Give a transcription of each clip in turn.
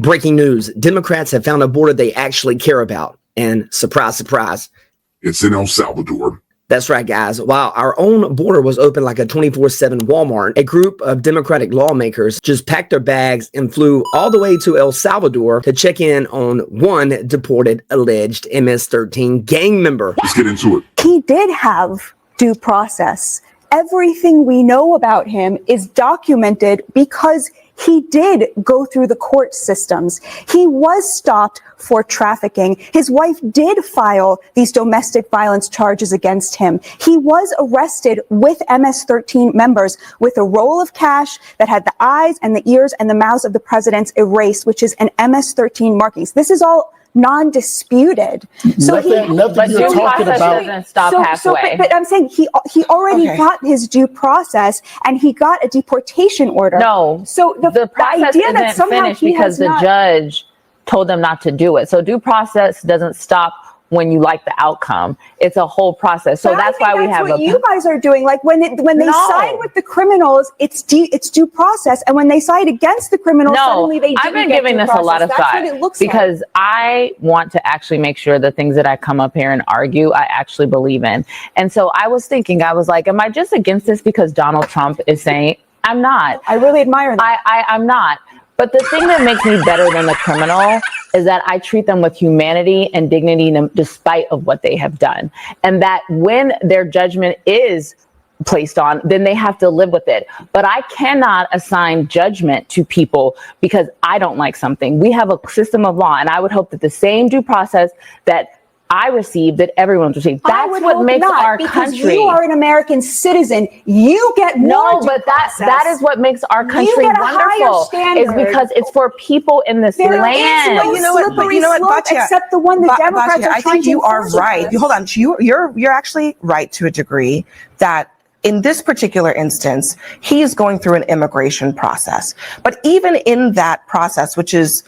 Breaking news. Democrats have found a border they actually care about. And surprise, surprise. It's in El Salvador. That's right, guys. While our own border was open like a 24/7 Walmart, a group of Democratic lawmakers just packed their bags and flew all the way to El Salvador to check in on one deported alleged MS-13 gang member. Let's get into it. He did have due process. Everything we know about him is documented because he did go through the court systems. He was stopped for trafficking. His wife did file these domestic violence charges against him. He was arrested with MS-13 members with a roll of cash that had the eyes and the ears and the mouths of the presidents erased, which is an MS-13 markings. This is all non-disputed. So nothing you're talking about doesn't stop halfway. But I'm saying he already got his due process and he got a deportation order. No. So the process idea that isn't somehow finished he because has the not, judge told them not to do it. So due process doesn't stop when you like the outcome. It's a whole process. So that's why we have what you guys are doing. Like when they side with the criminals, it's due process, and when they side against the criminals, suddenly they didn't I've been get giving due this a lot of process. That's thought what it looks because like. I want to actually make sure the things that I come up here and argue, I actually believe in. And so I was thinking, I was like, am I just against this because Donald Trump is saying? I'm not. I really admire that. I'm not. But the thing that makes me better than the criminal is that I treat them with humanity and dignity despite of what they have done. And that when their judgment is placed on, then they have to live with it. But I cannot assign judgment to people because I don't like something. We have a system of law, and I would hope that the same due process that I received, that everyone's received. That's what makes our country. You are an American citizen. You get more No, but that is what makes our country wonderful. Is because it's for people in this land. You know what, Batia, except the one the Democrats are I think you are right. Hold on, you're actually right to a degree that in this particular instance, he is going through an immigration process. But even in that process, which is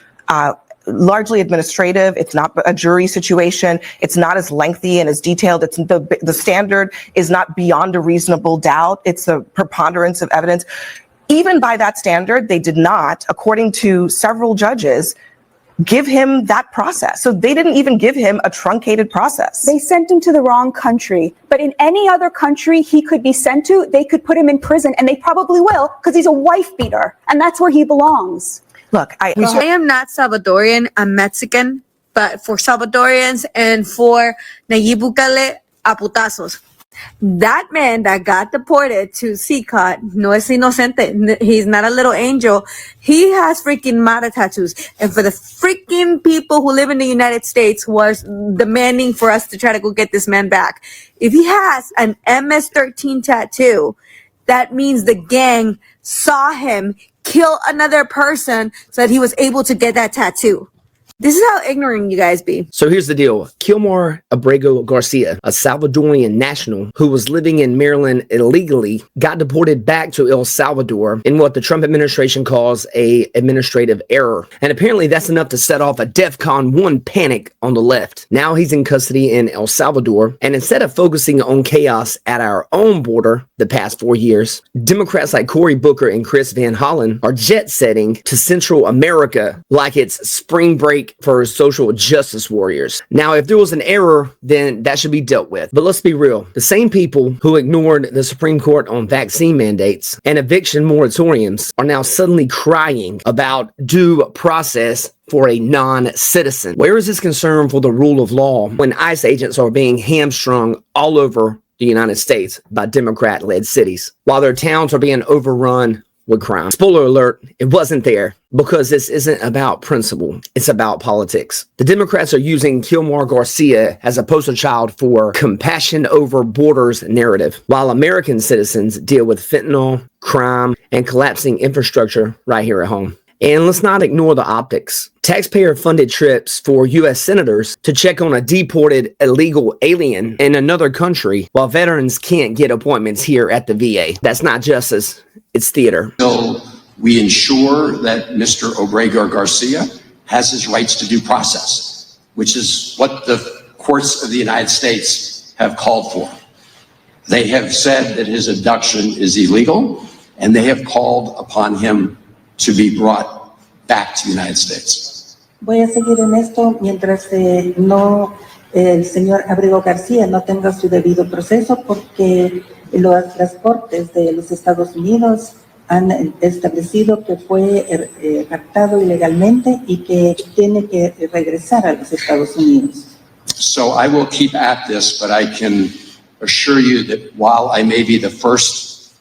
largely administrative, it's not a jury situation, it's not as lengthy and as detailed, it's the standard is not beyond a reasonable doubt, it's a preponderance of evidence. Even by that standard, they did not, according to several judges, give him that process. So they didn't even give him a truncated process. They sent him to the wrong country. But in any other country he could be sent to, they could put him in prison, and they probably will, because he's a wife beater, and that's where he belongs. Look, I am not Salvadorian, I'm Mexican, but for Salvadorians and for Nayib Bukele, a putazos. That man that got deported to CCOT, no es inocente, he's not a little angel. He has freaking Mata tattoos. And for the freaking people who live in the United States who are demanding for us to try to go get this man back, if he has an MS-13 tattoo, that means the gang saw him kill another person so that he was able to get that tattoo. This is how ignorant you guys be. So here's the deal. Kilmar Abrego Garcia, a Salvadorian national who was living in Maryland illegally, got deported back to El Salvador in what the Trump administration calls a administrative error. And apparently that's enough to set off a DEFCON 1 panic on the left. Now he's in custody in El Salvador. And instead of focusing on chaos at our own border the past 4 years, Democrats like Cory Booker and Chris Van Hollen are jet setting to Central America like it's spring break for social justice warriors. Now, if there was an error, then that should be dealt with. But let's be real. The same people who ignored the Supreme Court on vaccine mandates and eviction moratoriums are now suddenly crying about due process for a non-citizen. Where is this concern for the rule of law when ICE agents are being hamstrung all over the United States by Democrat-led cities, while their towns are being overrun with crime? Spoiler alert, it wasn't there, because this isn't about principle, it's about politics. The Democrats are using Kilmar Garcia as a poster child for compassion over borders narrative, while American citizens deal with fentanyl, crime, and collapsing infrastructure right here at home. And let's not ignore the optics. Taxpayer-funded trips for U.S. senators to check on a deported illegal alien in another country, while veterans can't get appointments here at the VA. That's not justice, it's theater. So we ensure that Mr. Abrego Garcia has his rights to due process, which is what the courts of the United States have called for. They have said that his abduction is illegal, and they have called upon him to be brought back to the United States. Voy a seguir en esto mientras el señor Abrego García no tenga su debido proceso, porque las cortes de los Estados Unidos han establecido que fue raptado ilegalmente y que tiene que regresar a los Estados Unidos. So I will keep at this, but I can assure you that while I may be the first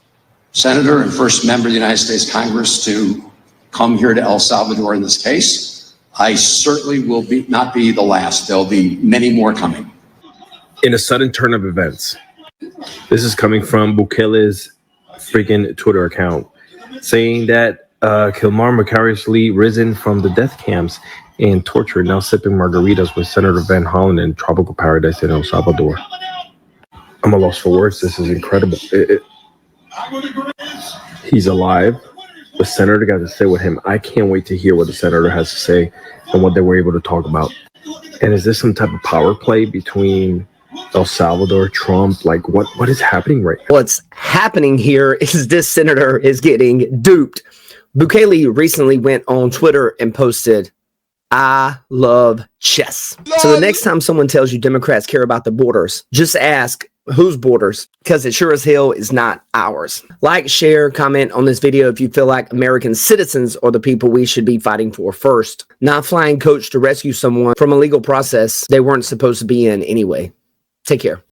senator and first member of the United States Congress to come here to El Salvador in this case, I certainly will not be the last. There'll be many more coming. In a sudden turn of events, this is coming from Bukele's freaking Twitter account, saying that Kilmar vicariously risen from the death camps and tortured, now sipping margaritas with Senator Van Hollen in tropical paradise in El Salvador. I'm a loss for words. This is incredible. He's alive. The senator got to sit with him. I can't wait to hear what the senator has to say and what they were able to talk about. And is this some type of power play between El Salvador, Trump? Like, what is happening right now? What's happening here is this senator is getting duped. Bukele recently went on Twitter and posted, "I love chess." So the next time someone tells you Democrats care about the borders, just ask, whose borders? Because it sure as hell is not ours. Like, share, comment on this video if you feel like American citizens are the people we should be fighting for first, not flying coach to rescue someone from a legal process they weren't supposed to be in anyway. Take care.